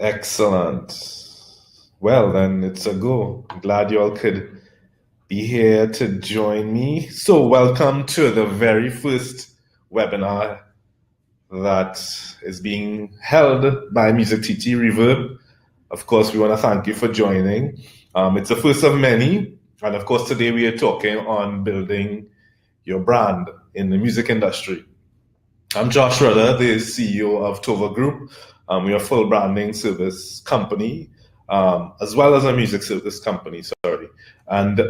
Excellent. Well, then it's a go. Glad you all could be here to join me. So, welcome to the very first webinar that is being held by MusicTT Reverb. Of course, we want to thank you for joining. It's the first of many. And of course, today we are talking on building your brand in the music industry. I'm Josh Rudder, the CEO of TOVA Group. We are a full branding service company, as well as a music service company, sorry. And,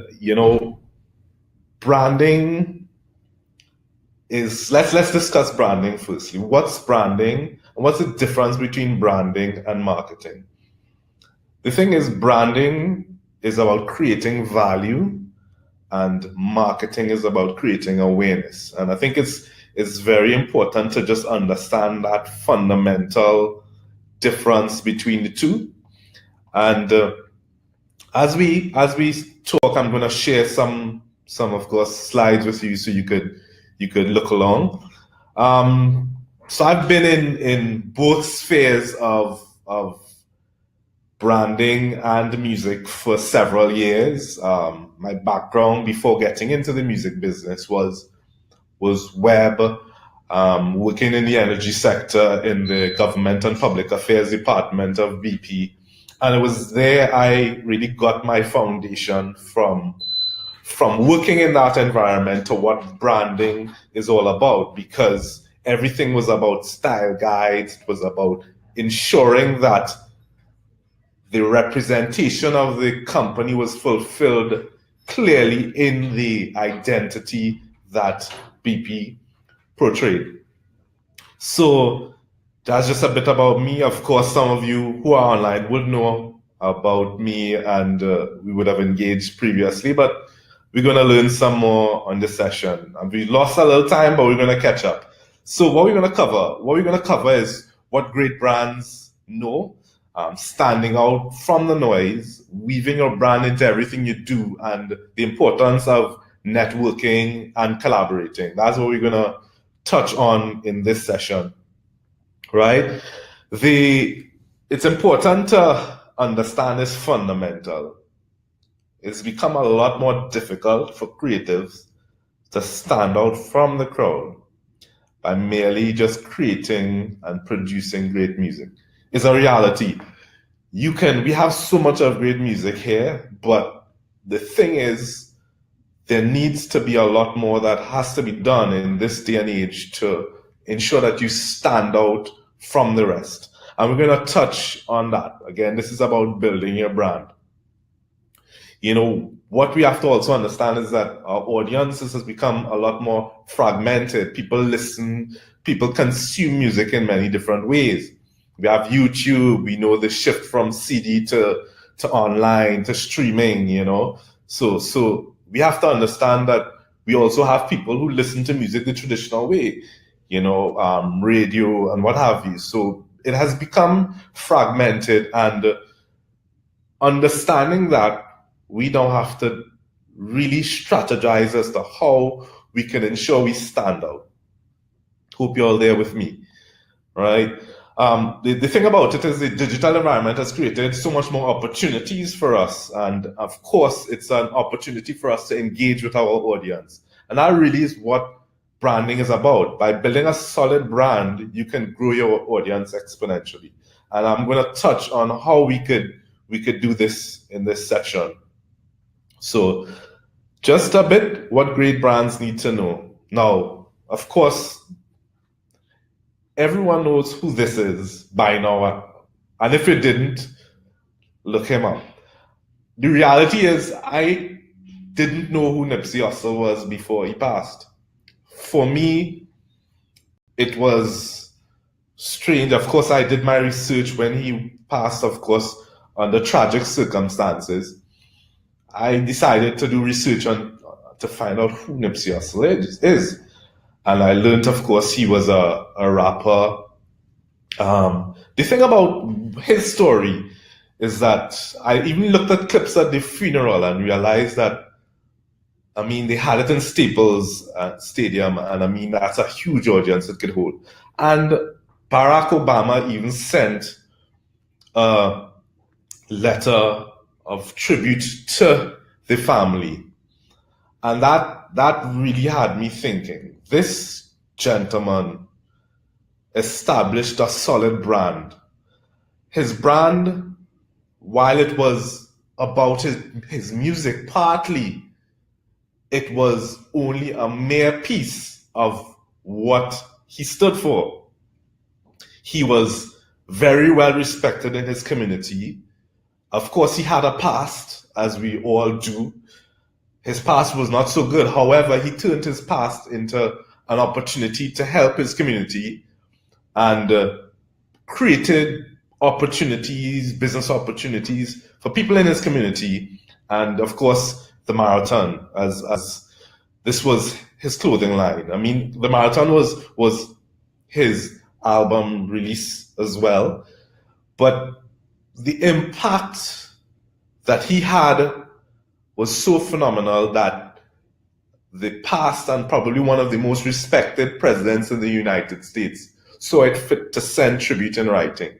branding is, let's discuss branding firstly. What's branding and what's the difference between branding and marketing? The thing is, branding is about creating value and marketing is about creating awareness. And I think it's very important to just understand that fundamental difference between the two. And as we talk, I'm going to share some of course slides with you so you could look along. So I've been in both spheres of branding and music for several years. My background before getting into the music business was web, working in the energy sector in the Government and Public Affairs Department of BP. And it was there I really got my foundation from working in that environment to what branding is all about, because everything was about style guides. It was about ensuring that the representation of the company was fulfilled clearly in the identity that BP portrayed. So that's just a bit about me. Of course, some of you who are online would know about me and we would have engaged previously, but we're going to learn some more on this session. And we lost a little time, but we're going to catch up. So what we're going to cover? What we're going to cover is what great brands know, standing out from the noise, weaving your brand into everything you do, and the importance of networking and collaborating. That's what we're going to touch on in this session, right? It's important to understand this fundamental. It's become a lot more difficult for creatives to stand out from the crowd by merely just creating and producing great music. It's a reality. We have so much of great music here, but the thing is, there needs to be a lot more that has to be done in this day and age to ensure that you stand out from the rest. And we're going to touch on that. Again, this is about building your brand. What we have to also understand is that our audiences has become a lot more fragmented. People listen, people consume music in many different ways. We have YouTube, we know the shift from CD to online, to streaming, So we have to understand that we also have people who listen to music the traditional way, radio and what have you. So it has become fragmented, and understanding that we don't have to really strategize as to how we can ensure we stand out. Hope you're all there with me, right? The thing about it is the digital environment has created so much more opportunities for us. And of course, it's an opportunity for us to engage with our audience. And that really is what branding is about. By building a solid brand, you can grow your audience exponentially. And I'm going to touch on how we could do this in this session. So just a bit what great brands need to know. Now, of course, everyone knows who this is by now. And if you didn't, look him up. The reality is, I didn't know who Nipsey Hussle was before he passed. For me, it was strange. Of course, I did my research when he passed, of course, under tragic circumstances. I decided to do research to find out who Nipsey Hussle is. And I learned, of course, he was a rapper. The thing about his story is that I even looked at clips at the funeral and realized that, they had it in Staples Stadium, and that's a huge audience it could hold. And Barack Obama even sent a letter of tribute to the family. And that really had me thinking. This gentleman established a solid brand. His brand, while it was about his music, partly it was only a mere piece of what he stood for. He was very well respected in his community. Of course, he had a past, as we all do. His past was not so good. However, he turned his past into an opportunity to help his community and created opportunities, business opportunities for people in his community. And of course, the marathon, as this was his clothing line. I mean, the marathon was his album release as well. But the impact that he had was so phenomenal that the past and probably one of the most respected presidents in the United States saw it fit to send tribute in writing.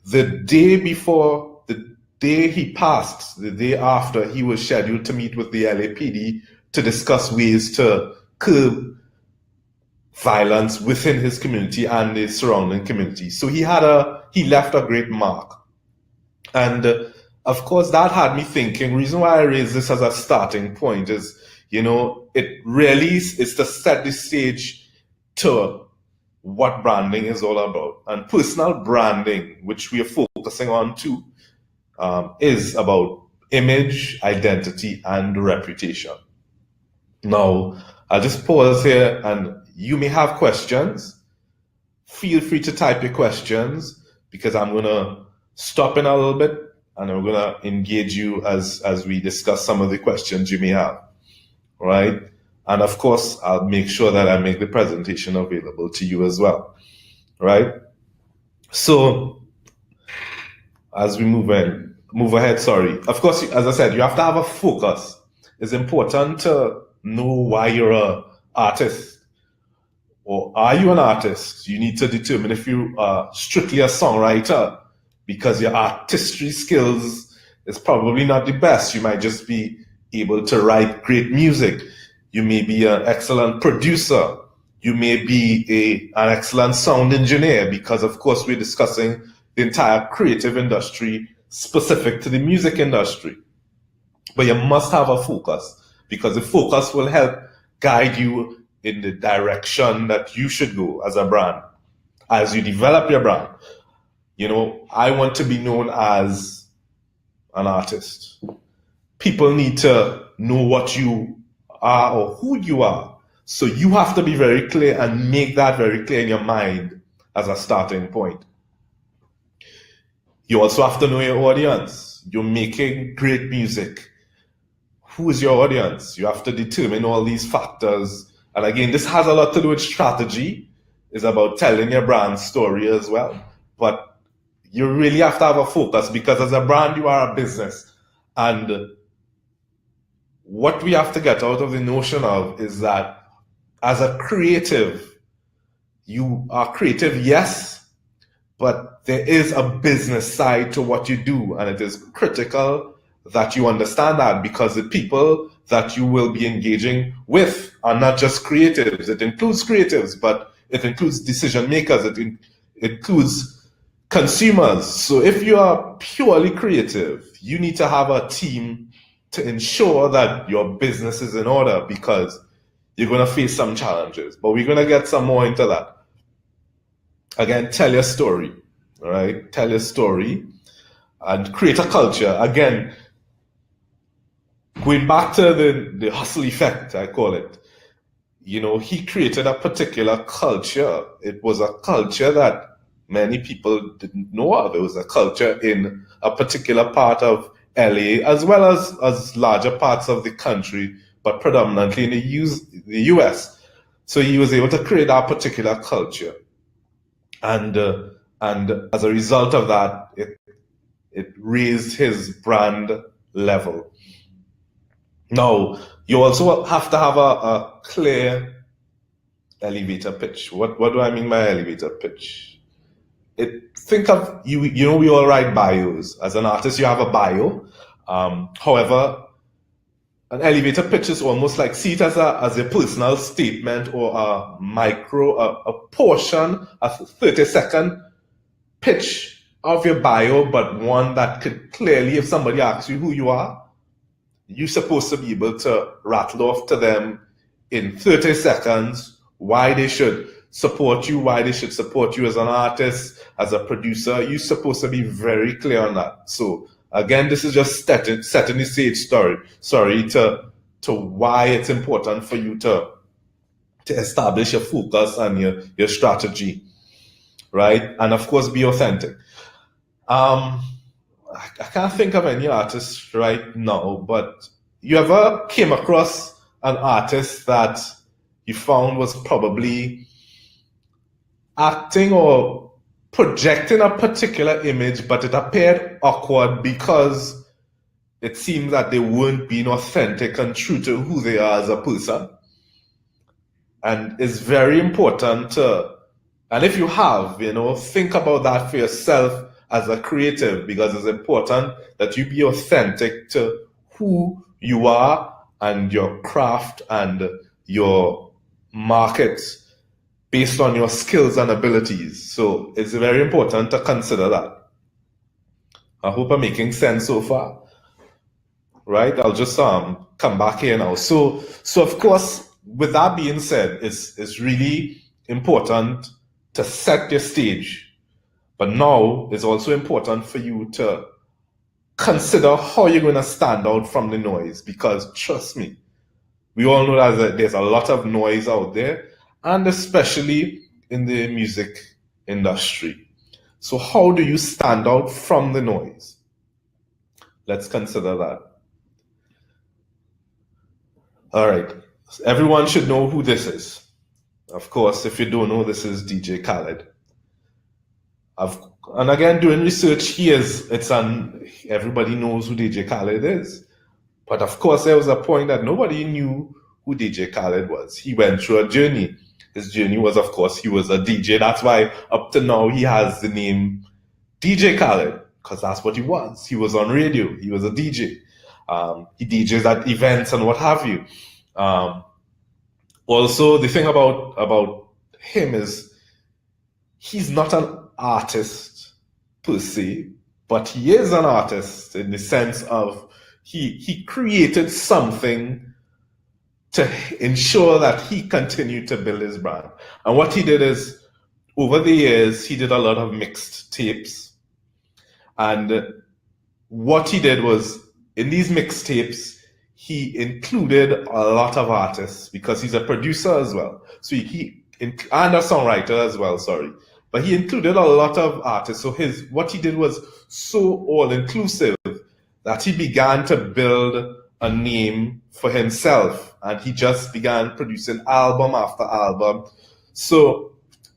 The day before, the day he passed, the day after, he was scheduled to meet with the LAPD to discuss ways to curb violence within his community and the surrounding community. So he left a great mark. And of course, that had me thinking. Reason why I raise this as a starting point is, it really is to set the stage to what branding is all about. And personal branding, which we are focusing on too, is about image, identity, and reputation. Now, I'll just pause here, and you may have questions. Feel free to type your questions, because I'm going to stop in a little bit and I'm going to engage you as we discuss some of the questions you may have. Right? And of course, I'll make sure that I make the presentation available to you as well. Right? So, as we move ahead, Of course, as I said, you have to have a focus. It's important to know why you're an artist. Or are you an artist? You need to determine if you are strictly a songwriter, because your artistry skills is probably not the best. You might just be able to write great music. You may be an excellent producer. You may be an excellent sound engineer, because of course we're discussing the entire creative industry specific to the music industry. But you must have a focus, because the focus will help guide you in the direction that you should go as a brand. As you develop your brand, I want to be known as an artist. People need to know what you are or who you are. So you have to be very clear and make that very clear in your mind as a starting point. You also have to know your audience. You're making great music. Who is your audience? You have to determine all these factors. And again, this has a lot to do with strategy. It's about telling your brand story as well. But you really have to have a focus, because as a brand, you are a business. And what we have to get out of the notion of is that as a creative, you are creative, yes, but there is a business side to what you do. And it is critical that you understand that, because the people that you will be engaging with are not just creatives. It includes creatives, but it includes decision makers. It includes consumers. So if you are purely creative, you need to have a team to ensure that your business is in order, because you're going to face some challenges. But we're going to get some more into that. Again, tell your story. All right? Tell your story and create a culture. Again, going back to the hustle effect, I call it. He created a particular culture. It was a culture that many people didn't know of. It was a culture in a particular part of LA, as well as larger parts of the country, but predominantly in the US. So he was able to create that particular culture. And as a result of that, it raised his brand level. Now, you also have to have a clear elevator pitch. What do I mean by elevator pitch? think of you. You know, we all write bios. As an artist, you have a bio. However, an elevator pitch is almost like, see it as a personal statement or a portion, a 30-second pitch of your bio, but one that could clearly, if somebody asks you who you are, you're supposed to be able to rattle off to them in 30 seconds why they should support you, why they should support you as an artist, as a producer. You're supposed to be very clear on that. So again, this is just setting the stage story to why it's important for you to establish your focus and your strategy, right? And of course, be authentic. I can't think of any artists right now, but you ever came across an artist that you found was probably acting or projecting a particular image, but it appeared awkward because it seemed that they weren't being authentic and true to who they are as a person? And it's very important to, and if you have, think about that for yourself as a creative, because it's important that you be authentic to who you are and your craft and your market based on your skills and abilities. So it's very important to consider that. I hope I'm making sense so far. Right? I'll just come back here now. So of course, with that being said, it's really important to set your stage. But now it's also important for you to consider how you're going to stand out from the noise, because trust me, we all know that there's a lot of noise out there, and especially in the music industry. So how do you stand out from the noise? Let's consider that. All right. Everyone should know who this is. Of course, if you don't know, this is DJ Khaled. And again, doing research here, everybody knows who DJ Khaled is. But of course, there was a point that nobody knew who DJ Khaled was. He went through a journey. His journey was, of course, he was a DJ. That's why up to now he has the name DJ Khaled, because that's what he was. He was on radio. He was a DJ. He DJs at events and what have you. Also, the thing about him is he's not an artist per se, but he is an artist in the sense of he created something to ensure that he continued to build his brand. And what he did is, over the years, he did a lot of mixed tapes. And what he did was, in these mixtapes, he included a lot of artists because he's a producer as well. So and a songwriter as well, sorry. But he included a lot of artists. So what he did was so all-inclusive that he began to build a name for himself. And he just began producing album after album. So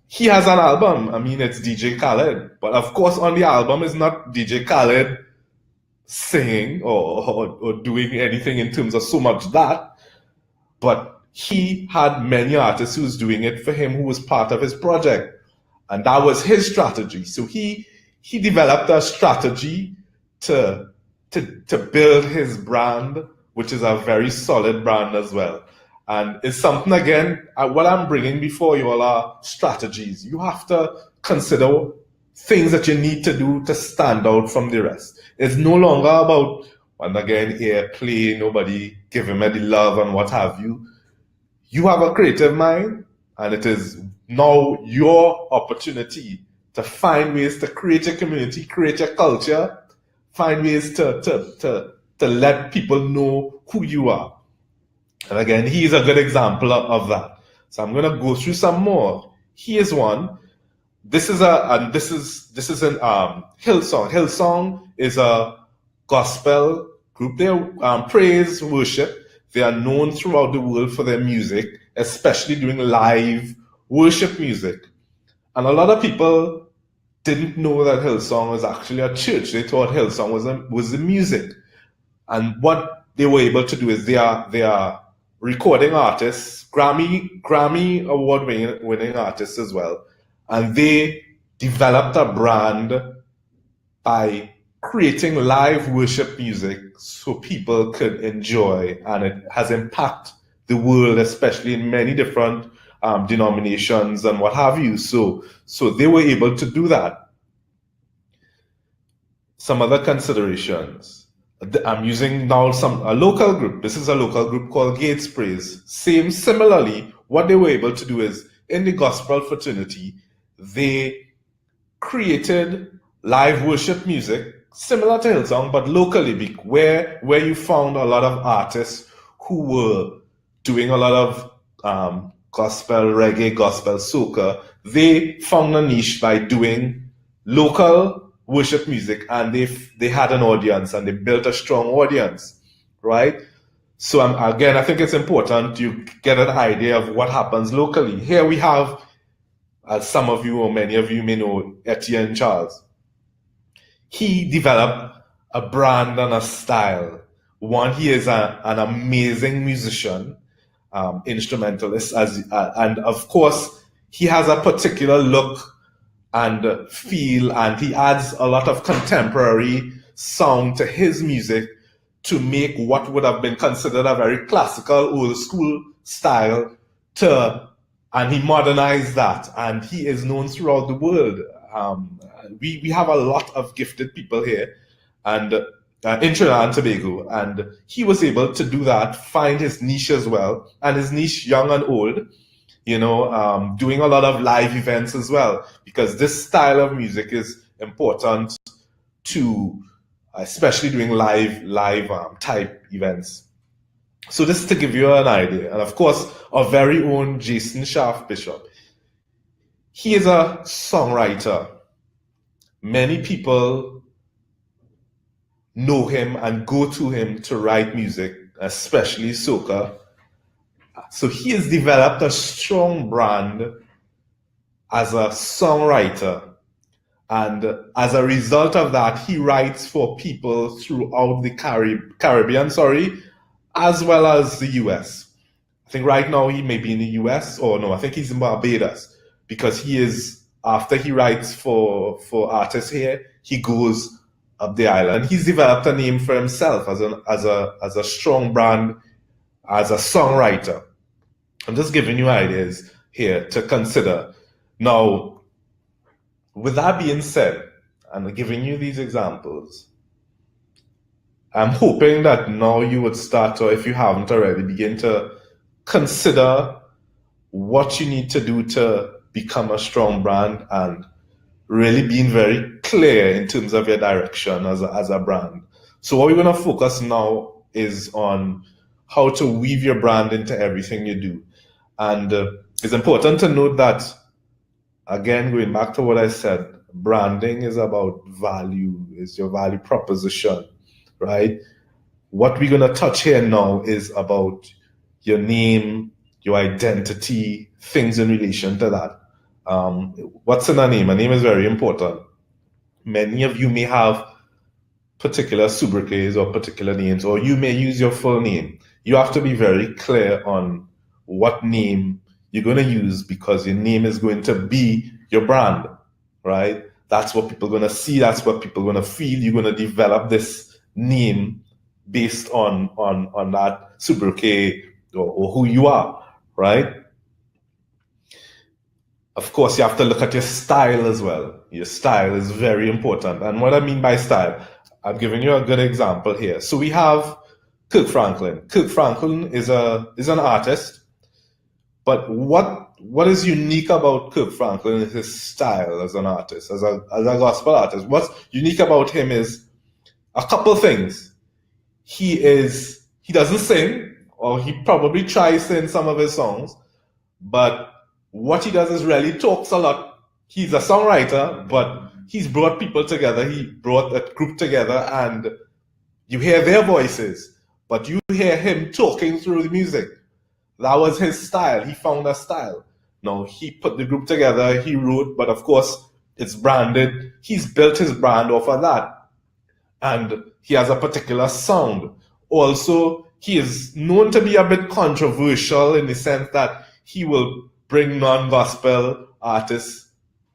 he has an album. I mean, it's DJ Khaled. But of course, on the album is not DJ Khaled singing or doing anything in terms of so much that. But he had many artists who was doing it for him, who was part of his project. And that was his strategy. So he developed a strategy to build his brand, which is a very solid brand as well. And it's something, again, what I'm bringing before you all are strategies. You have to consider things that you need to do to stand out from the rest. It's no longer about, and again, airplay, nobody giving me the love and what have you. You have a creative mind, and it is now your opportunity to find ways to create your community, create your culture, find ways to let people know who you are. And again, he is a good example of that. So I'm going to go through some more. Here's one. This is an Hillsong. Hillsong is a gospel group. They praise, worship. They are known throughout the world for their music, especially doing live worship music. And a lot of people didn't know that Hillsong was actually a church. They thought Hillsong was the music. And what they were able to do is they are recording artists, Grammy award winning artists as well. And they developed a brand by creating live worship music so people could enjoy, and it has impacted the world, especially in many different denominations and what have you. So they were able to do that. Some other considerations. I'm using now a local group. This is a local group called Gates Praise. Similarly, what they were able to do is in the gospel fraternity, they created live worship music similar to Hillsong, but locally, where you found a lot of artists who were doing a lot of gospel, reggae, gospel, soca. They found a niche by doing local worship music, and they had an audience, and they built a strong audience, right? So again, I think it's important you get an idea of what happens locally. Here we have, as some of you or many of you may know, Etienne Charles. He developed a brand and a style. One, he is an amazing musician, instrumentalist, and of course, he has a particular look and feel, and he adds a lot of contemporary sound to his music to make what would have been considered a very classical, old school style and he modernized that, and he is known throughout the world. We have a lot of gifted people here, and in Trinidad and Tobago, and he was able to do that, find his niche as well, and his niche, young and old, doing a lot of live events as well, because this style of music is important to, especially doing live type events. So this is to give you an idea. And of course, our very own Jason Schaff Bishop. He is a songwriter. Many people know him and go to him to write music, especially soca. So he has developed a strong brand as a songwriter. And as a result of that, he writes for people throughout the Caribbean, as well as the US. I think right now he may be in the US, or no, I think he's in Barbados, because after he writes for artists here, he goes up the island. He's developed a name for himself as a strong brand, as a songwriter. I'm just giving you ideas here to consider. Now, with that being said, and giving you these examples, I'm hoping that now you would start, or if you haven't already, begin to consider what you need to do to become a strong brand, and really being very clear in terms of your direction as a brand. So what we're going to focus now is on how to weave your brand into everything you do. And it's important to note that, again, going back to what I said, branding is about value, is your value proposition, right? What we're going to touch here now is about your name, your identity, things in relation to that. What's in a name? A name is very important. Many of you may have particular sobriquets or particular names, or you may use your full name. You have to be very clear on what name you're going to use, because your name is going to be your brand, right? That's what people are going to see. That's what people are going to feel. You're going to develop this name based on that sobriquet or who you are, right? Of course, you have to look at your style as well. Your style is very important. And what I mean by style, I'm giving you a good example here. So we have Kirk Franklin. Kirk Franklin is an artist. But what is unique about Kirk Franklin is his style as an artist, as a gospel artist. What's unique about him is a couple things. He doesn't sing, or he probably tries to in some of his songs, but what he does is really talks a lot. He's a songwriter, but he's brought people together. He brought a group together, and you hear their voices, but you hear him talking through the music. That was his style. He found a style. Now, he put the group together, he wrote, but of course, it's branded. He's built his brand off of that. And he has a particular sound. Also, he is known to be a bit controversial in the sense that he will bring non-gospel artists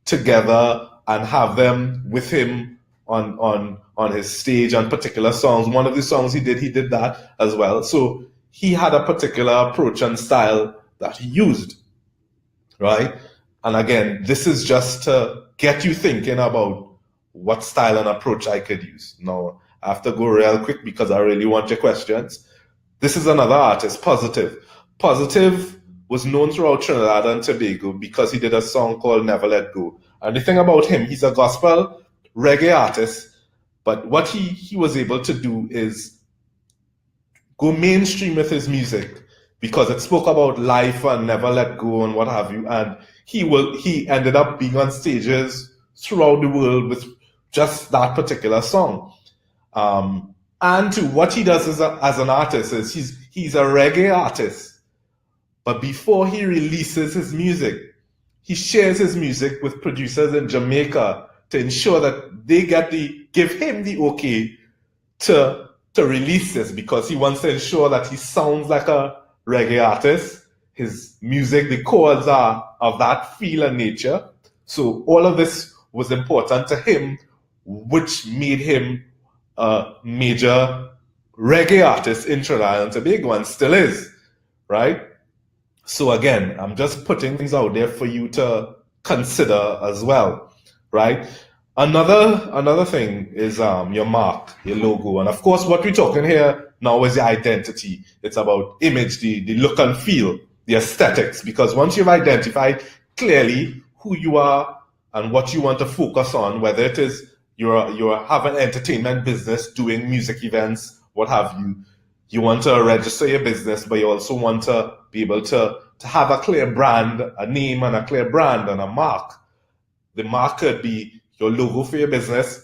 together and have them with him on his stage on particular songs. One of the songs he did that as well. So he had a particular approach and style that he used, right? And again, this is just to get you thinking about what style and approach I could use. Now, I have to go real quick because I really want your questions. This is another artist, Positive. Positive was known throughout Trinidad and Tobago because he did a song called Never Let Go. And the thing about him, he's a gospel reggae artist, but what he was able to do is go mainstream with his music because it spoke about life and never let go and what have you. And he ended up being on stages throughout the world with just that particular song. And to what he does as an artist is he's a reggae artist, but before he releases his music, he shares his music with producers in Jamaica to ensure that they give him the okay to release this, because he wants to ensure that he sounds like a reggae artist. His music, the chords are of that feel and nature. So all of this was important to him, which made him a major reggae artist in Trinidad and Tobago, and still is, right? So again, I'm just putting things out there for you to consider as well, right? Another thing is your mark, your logo. And of course, what we're talking here now is your identity. It's about image, the look and feel, the aesthetics. Because once you've identified clearly who you are and what you want to focus on, whether it is you have an entertainment business doing music events, what have you, you want to register your business, but you also want to be able to have a clear brand, a name and a clear brand and a mark. The mark could be your logo for your business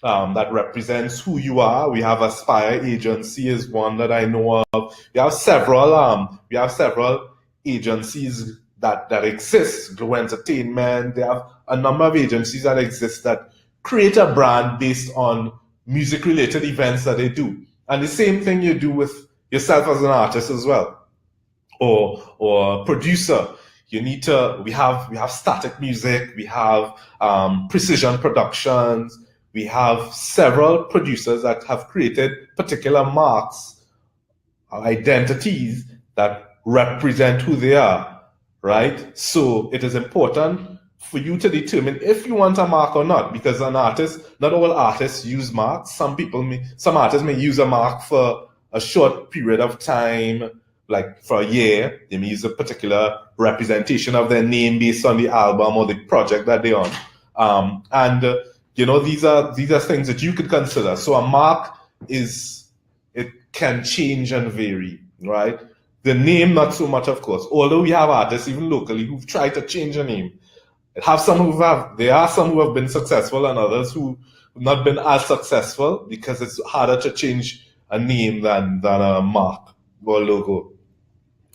that represents who you are. We have Aspire Agency is one that I know of. We have several agencies that exist. Glow Entertainment. They have a number of agencies that exist that create a brand based on music related events that they do. And the same thing you do with yourself as an artist as well, or producer. We have Static Music, we have Precision Productions, we have several producers that have created particular marks, identities that represent who they are, right? So it is important for you to determine if you want a mark or not, because an artist, not all artists use marks. Some artists may use a mark for a short period of time, like for a year. They may use a particular representation of their name based on the album or the project that they're on. These are things that you could consider. So a mark it can change and vary, right? The name, not so much, of course. Although we have artists, even locally, who've tried to change a name. There are some who have been successful and others who have not been as successful because it's harder to change a name than a mark or logo.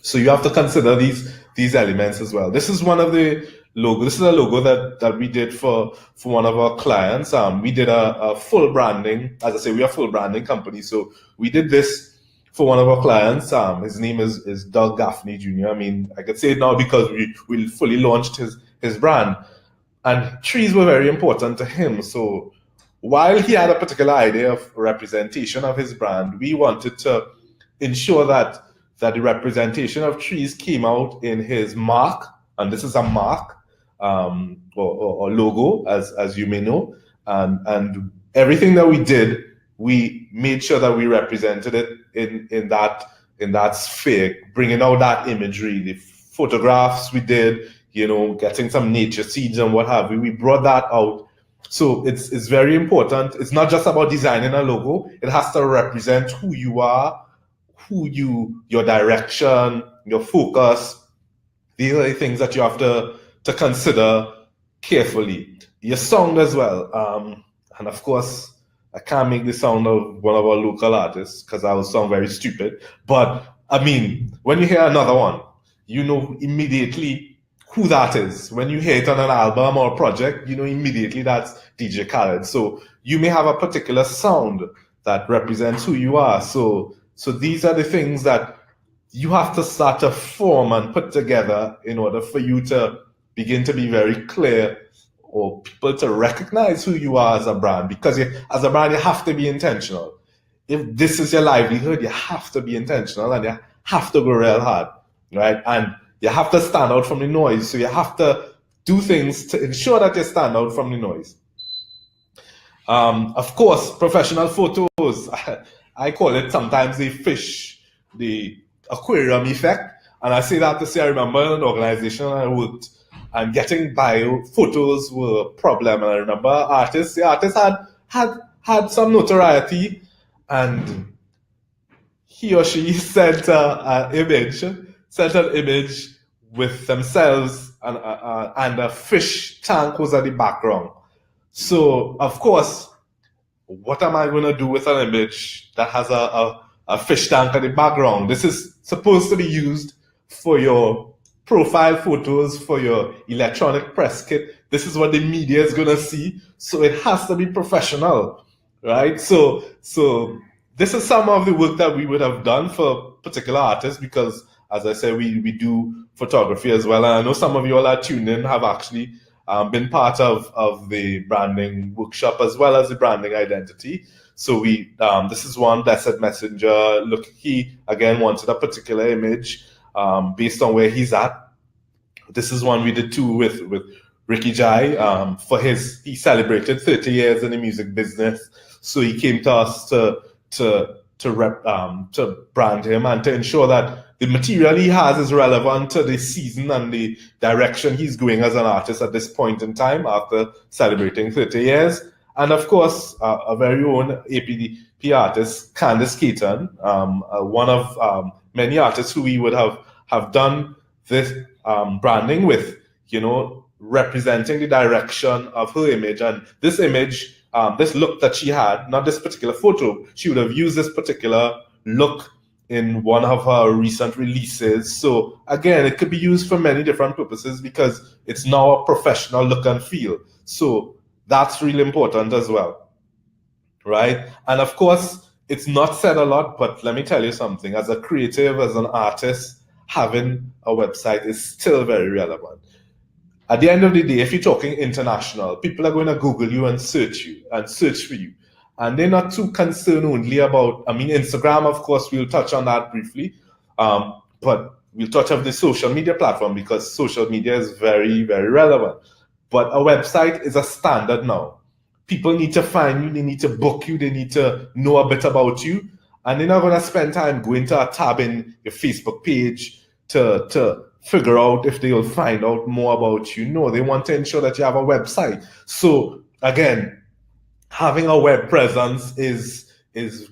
So you have to consider these elements as well. This is one of the logos. This is a logo that we did for one of our clients. We did a full branding. As I say, we are a full branding company. So we did this for one of our clients. His name is Doug Gaffney Jr. I mean, I could say it now because we fully launched his brand. And trees were very important to him. So while he had a particular idea of representation of his brand, we wanted to ensure that the representation of trees came out in his mark, and this is a mark or logo, as you may know, and everything that we did, we made sure that we represented it in that sphere, bringing out that imagery, the photographs we did, getting some nature scenes and what have you. We brought that out. So it's very important. It's not just about designing a logo. It has to represent who you are, your direction, your focus. These are the things that you have to consider carefully. Your sound as well. And of course, I can't make the sound of one of our local artists because I will sound very stupid. But I mean, when you hear another one, you know immediately who that is. When you hear it on an album or a project, you know immediately that's DJ Khaled. So you may have a particular sound that represents who you are. So these are the things that you have to start to form and put together in order for you to begin to be very clear or people to recognize who you are as a brand, because as a brand, you have to be intentional. If this is your livelihood, you have to be intentional and you have to go real hard, right? And you have to stand out from the noise. So you have to do things to ensure that you stand out from the noise. Of course, professional photos, I call it sometimes the aquarium effect. And I say that to say, I remember in an organization I worked, and getting bio photos were a problem. And I remember the artist had some notoriety, and he or she sent an image with themselves, and a fish tank was at the background. So, of course, what am I going to do with an image that has a fish tank in the background? This is supposed to be used for your profile photos, for your electronic press kit. This is what the media is going to see. So it has to be professional, right? So this is some of the work that we would have done for particular artists, because, as I said, we do photography as well. And I know some of you all are tuned in, have actually been part of the branding workshop as well as the branding identity. So this is one, Blessed Messenger. Look, he again wanted a particular image based on where he's at. This is one we did too with Ricky Jai. He celebrated 30 years in the music business. So he came to us to brand him and to ensure that the material he has is relevant to the season and the direction he's going as an artist at this point in time after celebrating 30 years. And of course, our very own APDP artist, Candice Keaton, one of many artists who we would have done this branding with, representing the direction of her image. And this image, this look that she had, not this particular photo, she would have used this particular look in one of her recent releases. So again, it could be used for many different purposes because it's now a professional look and feel. So that's really important as well, right? And of course, it's not said a lot, but let me tell you something. As a creative, as an artist, having a website is still very relevant. At the end of the day, if you're talking international, people are going to Google you and search for you. And they're not too concerned only about, Instagram, of course, we'll touch on that briefly. But we'll touch on the social media platform because social media is very, very relevant. But a website is a standard now. People need to find you, they need to book you, they need to know a bit about you. And they're not going to spend time going to a tab in your Facebook page to figure out if they'll find out more about you. No, they want to ensure that you have a website. So again, having a web presence is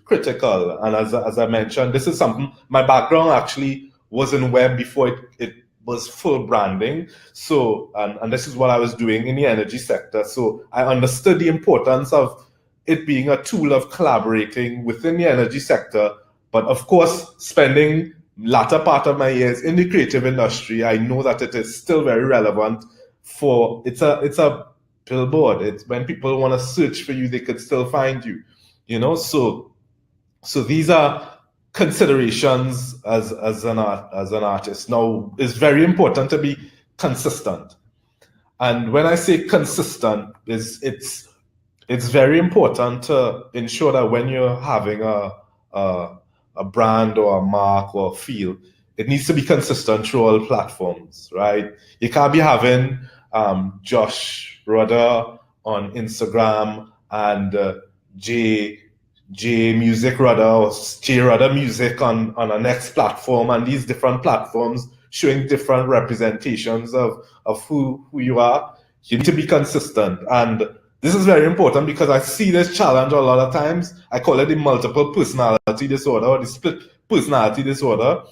critical. And as I mentioned, this is something, my background actually was in web before it was full branding. So, and this is what I was doing in the energy sector. So I understood the importance of it being a tool of collaborating within the energy sector. But of course, spending latter part of my years in the creative industry, I know that it is still very relevant for, it's a billboard. It's when people want to search for you, they could still find you, so these are considerations as an artist. Now, it's very important to be consistent. And when I say consistent, it's very important to ensure that when you're having a brand or a mark or a feel, it needs to be consistent through all platforms, right? You can't be having Josh Rudder on Instagram and J Music Rudder or J Rudder Music on a next platform, and these different platforms showing different representations of who you are. You need to be consistent. And this is very important because I see this challenge a lot of times. I call it the multiple personality disorder or the split personality disorder,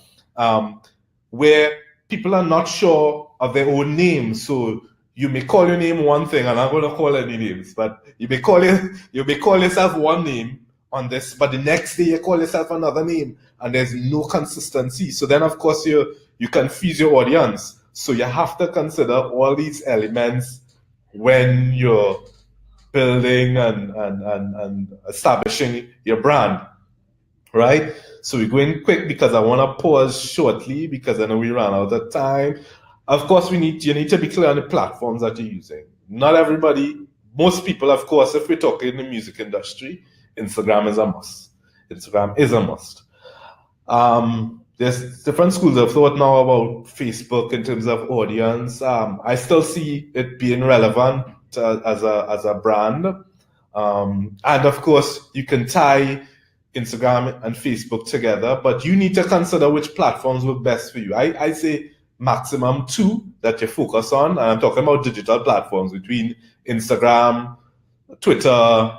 where people are not sure of their own names. So you may call your name one thing, and I'm going to call any names, but you may call yourself one name on this, but the next day you call yourself another name, and there's no consistency. So then, of course, you confuse your audience. So you have to consider all these elements when you're building and establishing your brand, right? So we're going quick because I want to pause shortly because I know we ran out of time. Of course, you need to be clear on the platforms that you're using. Not everybody, most people, of course, if we're talking in the music industry, Instagram is a must. Instagram is a must. There's different schools of thought now about Facebook in terms of audience. I still see it being relevant as a brand. And of course, you can tie Instagram and Facebook together, but you need to consider which platforms work best for you. I say maximum 2 that you focus on, and I'm talking about digital platforms between Instagram, Twitter,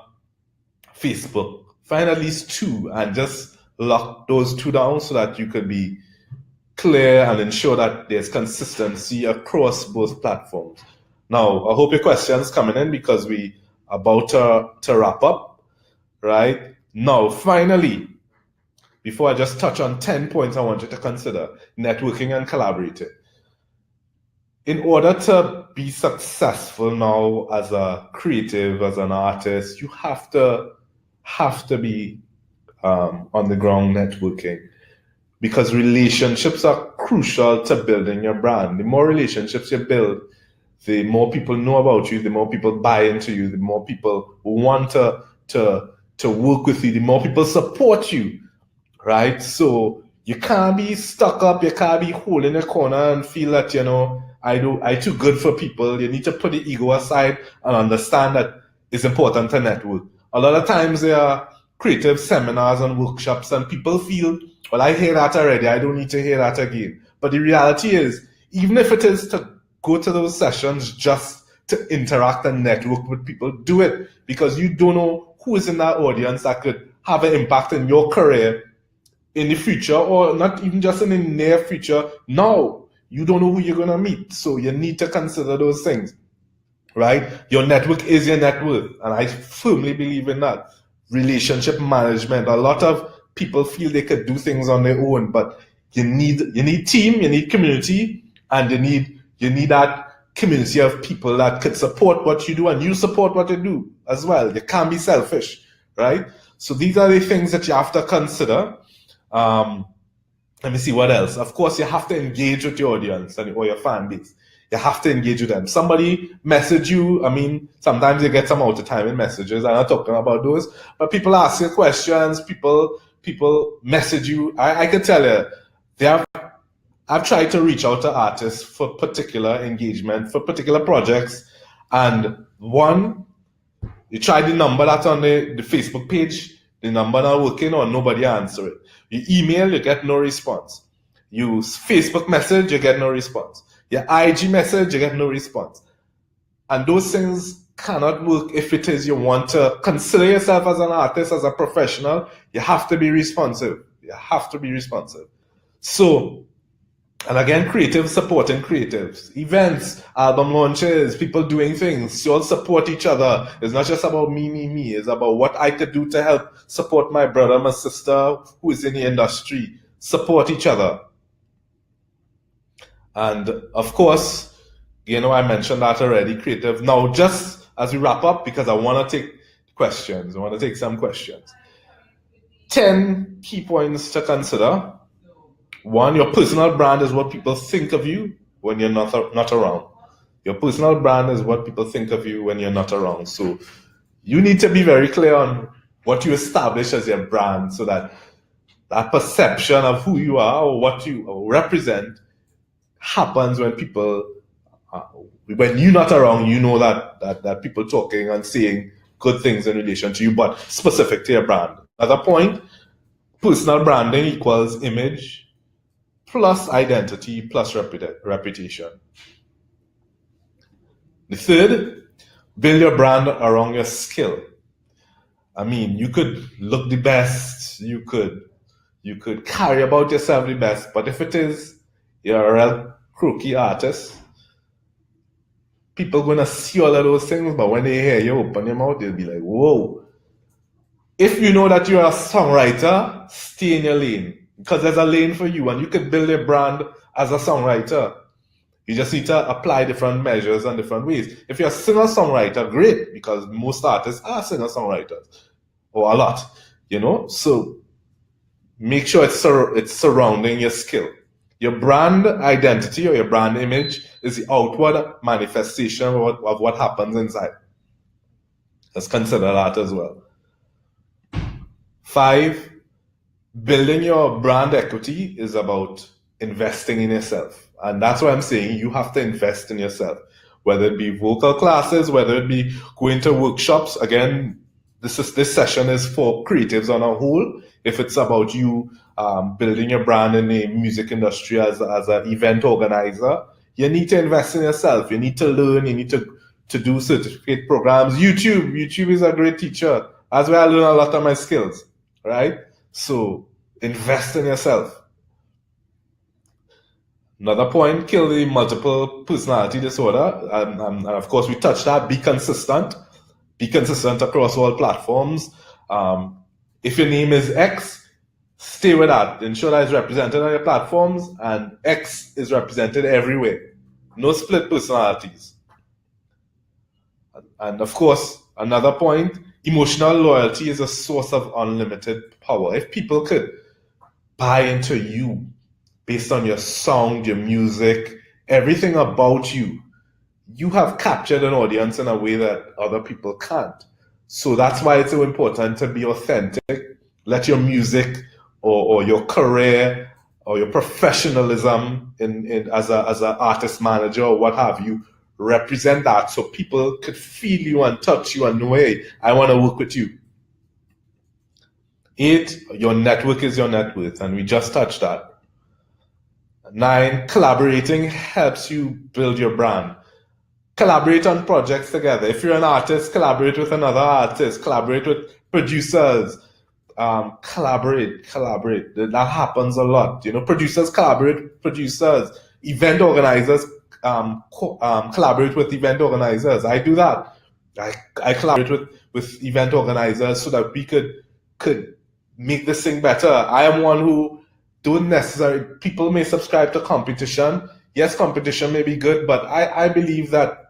Facebook. Find at least 2 and just lock those 2 down so that you can be clear and ensure that there's consistency across both platforms. Now, I hope your questions coming in because we about to wrap up, right? Now, finally, before I just touch on 10 points I want you to consider, networking and collaborating. In order to be successful now as a creative, as an artist, you have to be on the ground networking, because relationships are crucial to building your brand. The more relationships you build, the more people know about you, the more people buy into you, the more people want to work with you, the more people support you, right? So you can't be stuck up, you can't be holding a corner and feel that, I too good for people. You need to put the ego aside and understand that it's important to network. A lot of times there are creative seminars and workshops and people feel, well, I hear that already, I don't need to hear that again. But the reality is, even if it is to go to those sessions just to interact and network with people, do it, because you don't know who is in that audience that could have an impact in your career in the future, or not even just in the near future. Now, you don't know who you're going to meet. So you need to consider those things, right? Your network is your net worth. And I firmly believe in that. Relationship management. A lot of people feel they could do things on their own, but you need team, you need community, and you need that community of people that could support what you do and you support what you do as well. You can't be selfish, right? So these are the things that you have to consider. Let me see what else. Of course, you have to engage with your audience or your fan base. You have to engage with them. Somebody message you. I mean, sometimes you get some out of time in messages. I'm not talking about those, but people ask you questions. People message you. I can tell you, I've tried to reach out to artists for particular engagement, for particular projects, and one, you try the number that's on the Facebook page, the number not working or nobody answer it. You email, you get no response. You Facebook message, you get no response. Your IG message, you get no response. And those things cannot work if it is you want to consider yourself as an artist, as a professional. You have to be responsive. You have to be responsive. So, and again, creatives supporting creatives. Events, album launches, people doing things. You all support each other. It's not just about me. It's about what I could do to help support my brother, my sister who is in the industry. Support each other. And of course, I mentioned that already, creative. Now, just as we wrap up, because I want to take questions. I want to take some questions. 10 key points to consider. 1, your personal brand is what people think of you when you're not around. Your personal brand is what people think of you when you're not around. So you need to be very clear on what you establish as your brand, so that that perception of who you are or what you represent happens when people, when you're not around, that people talking and saying good things in relation to you, but specific to your brand. Another point, personal branding equals image plus identity plus reputation. The third, build your brand around your skill. I mean, you could look the best, you could carry about yourself the best, but if it is you're a real croaky artist, people gonna see all of those things, but when they hear you open your mouth, they'll be like, whoa. If you know that you're a songwriter, stay in your lane, because there's a lane for you, and you can build a brand as a songwriter. You just need to apply different measures and different ways. If you're a singer-songwriter, great, because most artists are singer-songwriters, or a lot, So make sure it's surrounding your skill. Your brand identity or your brand image is the outward manifestation of what happens inside. Let's consider that as well. 5, building your brand equity is about investing in yourself. And that's why I'm saying you have to invest in yourself, whether it be vocal classes, whether it be going to workshops. Again, this session is for creatives on a whole. If it's about you building your brand in the music industry as an event organizer, you need to invest in yourself. You need to learn. You need to do certificate programs. YouTube is a great teacher. That's where I learn a lot of my skills, right? So invest in yourself. Another point, kill the multiple personality disorder. And of course, we touched that. Be consistent. Be consistent across all platforms. If your name is X, stay with that. Ensure that it's represented on your platforms, and X is represented everywhere. No split personalities. And of course, another point, emotional loyalty is a source of unlimited power. If people could buy into you based on your sound, your music, everything about you, you have captured an audience in a way that other people can't. So that's why it's so important to be authentic. Let your music or your career or your professionalism as an artist manager or what have you represent that, so people could feel you and touch you and know, hey, I want to work with you. 8, your network is your net worth, and we just touched that. 9, collaborating helps you build your brand. Collaborate on projects together. If you're an artist, collaborate with another artist, collaborate with producers. Collaborate. That happens a lot. Producers collaborate with producers. Event organizers collaborate with event organizers. I do that. I collaborate with event organizers so that we could make this thing better. I am one who don't necessarily, people may subscribe to competition. Yes, competition may be good, but I believe that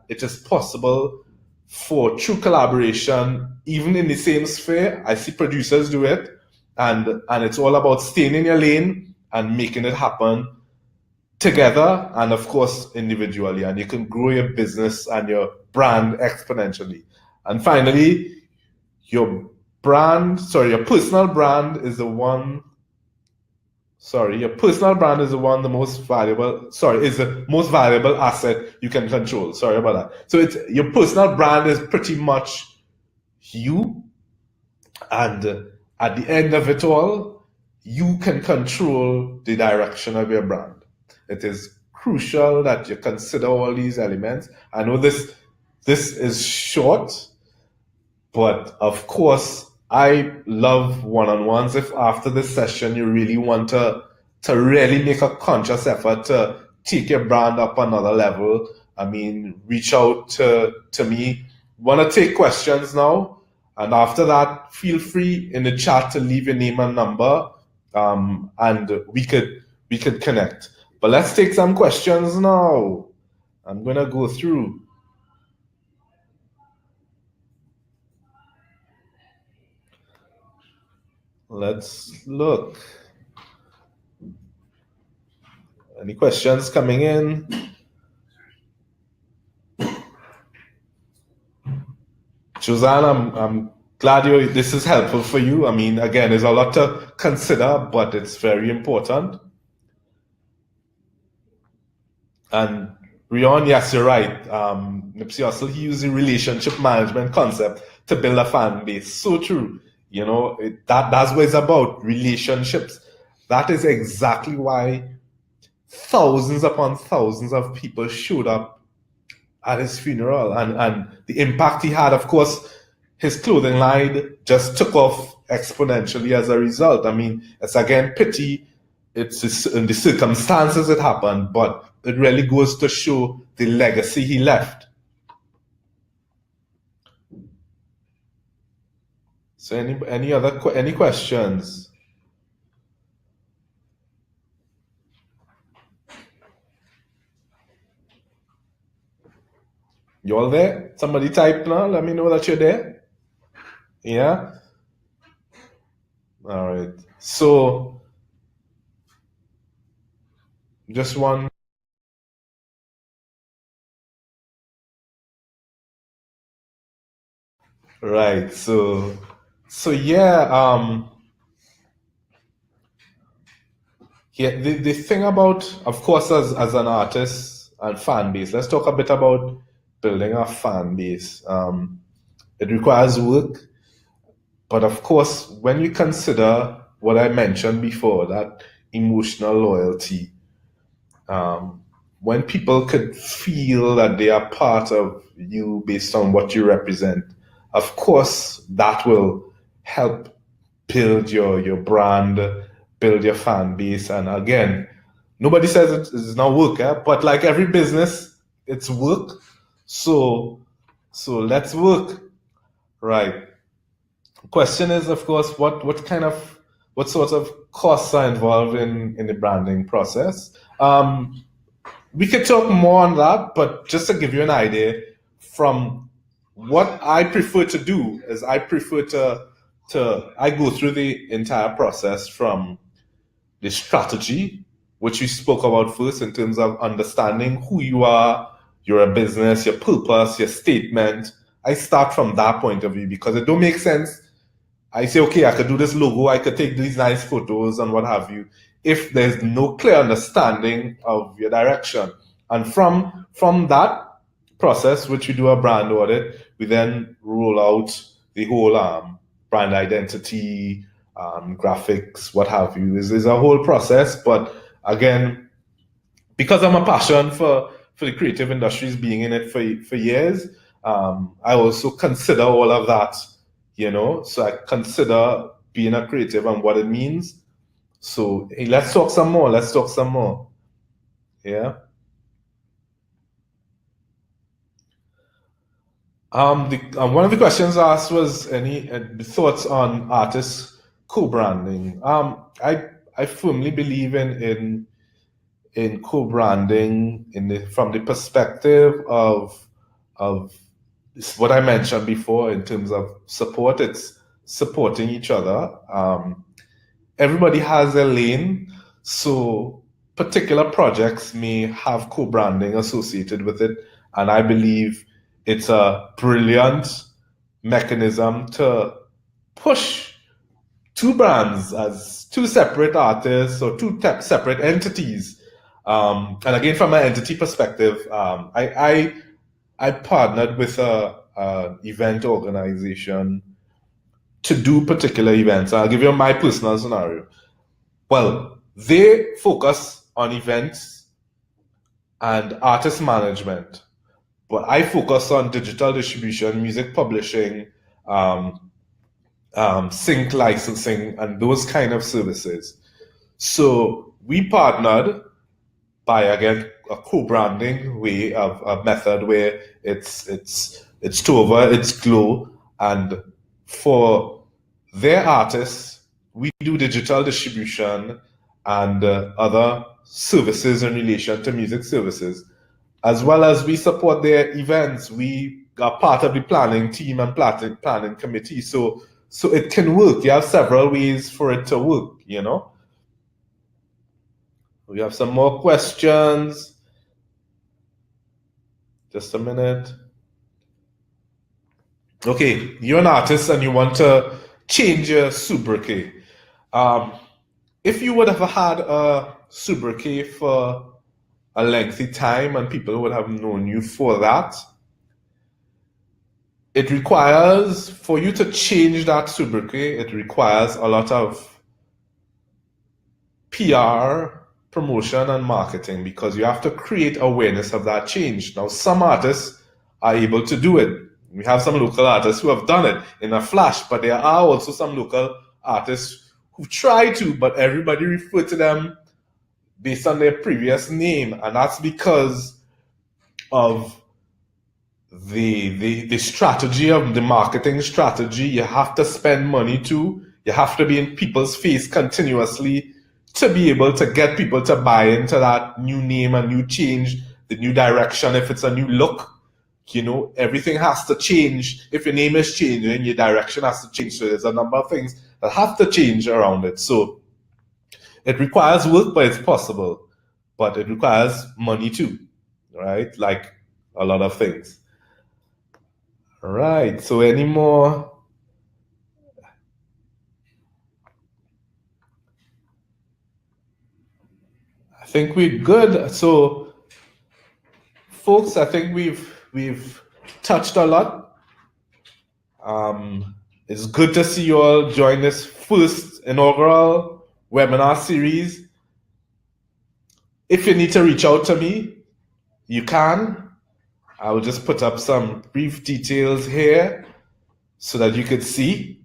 it is possible for true collaboration, even in the same sphere. I see producers do it, and it's all about staying in your lane and making it happen together, and of course individually, and you can grow your business and your brand exponentially. And finally, your personal brand is the one. Your personal brand is the most valuable asset you can control. Sorry about that. So your personal brand is pretty much you, and at the end of it all, you can control the direction of your brand. It is crucial that you consider all these elements. I know this is short, but of course, I love one-on-ones. If after this session you really want to really make a conscious effort to take your brand up another level, reach out to me. Want to take questions now, and after that, feel free in the chat to leave your name and number, and we could connect. But let's take some questions now. I'm gonna go through. Let's look. Any questions coming in? Suzanne, I'm glad this is helpful for you. Again, there's a lot to consider, but it's very important. And Rion, yes, you're right. Nipsey Hussle, he used the relationship management concept to build a fan base. So true. That's what it's about, relationships. That is exactly why thousands upon thousands of people showed up at his funeral, and the impact he had. Of course, his clothing line just took off exponentially as a result. It's again pity. It's in the circumstances it happened, but it really goes to show the legacy he left. So any questions? You all there? Somebody type now. Let me know that you're there. Yeah? All right. So Just one. Right. So yeah, yeah, the thing about, of course, as an artist and fan base, let's talk a bit about building a fan base. It requires work, but of course, when you consider what I mentioned before, that emotional loyalty, um, when people could feel that they are part of you based on what you represent, of course, that will help build your brand, build your fan base. And again, nobody says it's not work, but like every business, it's work. So let's work. Right. Question is, of course, what sort of costs are involved in the branding process? We could talk more on that, but just to give you an idea, from what I prefer to do is I go through the entire process from the strategy, which we spoke about first in terms of understanding who you are, your business, your purpose, your statement. I start from that point of view because it don't make sense. I say, okay, I could do this logo, I could take these nice photos and what have you, if there's no clear understanding of your direction. And from that process, which we do a brand audit, we then roll out the whole brand identity, graphics, what have you. Is a whole process, but again, because I'm a passion for the creative industries, being in it for years, I also consider all of that, So I consider being a creative and what it means. So hey, let's talk some more. Let's talk some more. Yeah. One of the questions asked was any thoughts on artist co-branding. I firmly believe in co-branding from the perspective of what I mentioned before in terms of support. It's supporting each other. Everybody has a lane, so particular projects may have co-branding associated with it, and I believe it's a brilliant mechanism to push two brands as two separate artists or separate entities. And again, from an entity perspective, I partnered with a event organization to do particular events. I'll give you my personal scenario. Well, they focus on events and artist management, but I focus on digital distribution, music publishing, sync licensing, and those kind of services. So we partnered by again a co-branding way of a method where it's TOVA, it's Glow, and for their artists, we do digital distribution and other services in relation to music services, as well as we support their events. We are part of the planning team and planning committee, so it can work. You have several ways for it to work. We have some more questions. Just a minute. Okay, you're an artist and you want to change your sobriquet. Um, if you would have had a sobriquet for a lengthy time and people would have known you for that, it requires, for you to change that sobriquet, it requires a lot of PR, promotion, and marketing because you have to create awareness of that change. Now, some artists are able to do it. We have some local artists who have done it in a flash, but there are also some local artists who try to, but everybody refer to them based on their previous name, and that's because of the strategy of the marketing strategy. You have to spend money to. You have to be in people's face continuously to be able to get people to buy into that new name and new change, the new direction. If it's a new look, everything has to change. If your name is changing, your direction has to change. So there's a number of things that have to change around it. So it requires work, but it's possible. but it requires money too, right? Like a lot of things. All right. So any more? I think we're good. So, folks, I think we've touched a lot. It's good to see you all join this first inaugural webinar series. If you need to reach out to me, you can. I will just put up some brief details here so that you could see.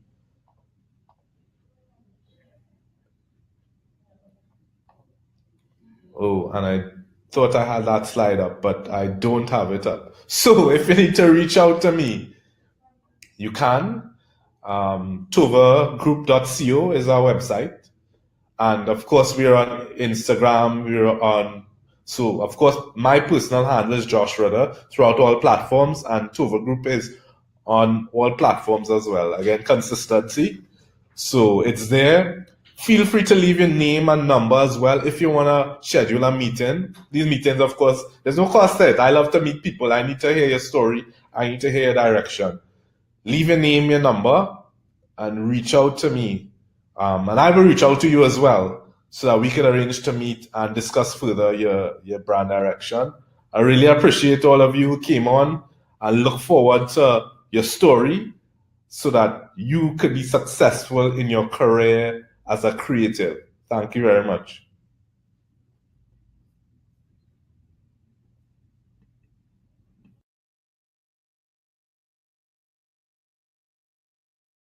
Oh, and I thought I had that slide up, but I don't have it up. So if you need to reach out to me, you can. TOVAgroup.co is our website. And of course, we're on Instagram, so of course, my personal handle is Josh Rudder throughout all platforms, and TOVA Group is on all platforms as well. Again, consistency. So it's there. Feel free to leave your name and number as well if you want to schedule a meeting. These meetings, of course, there's no cost to it. I love to meet people. I need to hear your story. I need to hear your direction. Leave your name, your number, and reach out to me. And I will reach out to you as well so that we can arrange to meet and discuss further your brand direction. I really appreciate all of you who came on and look forward to your story so that you could be successful in your career as a creative. Thank you very much.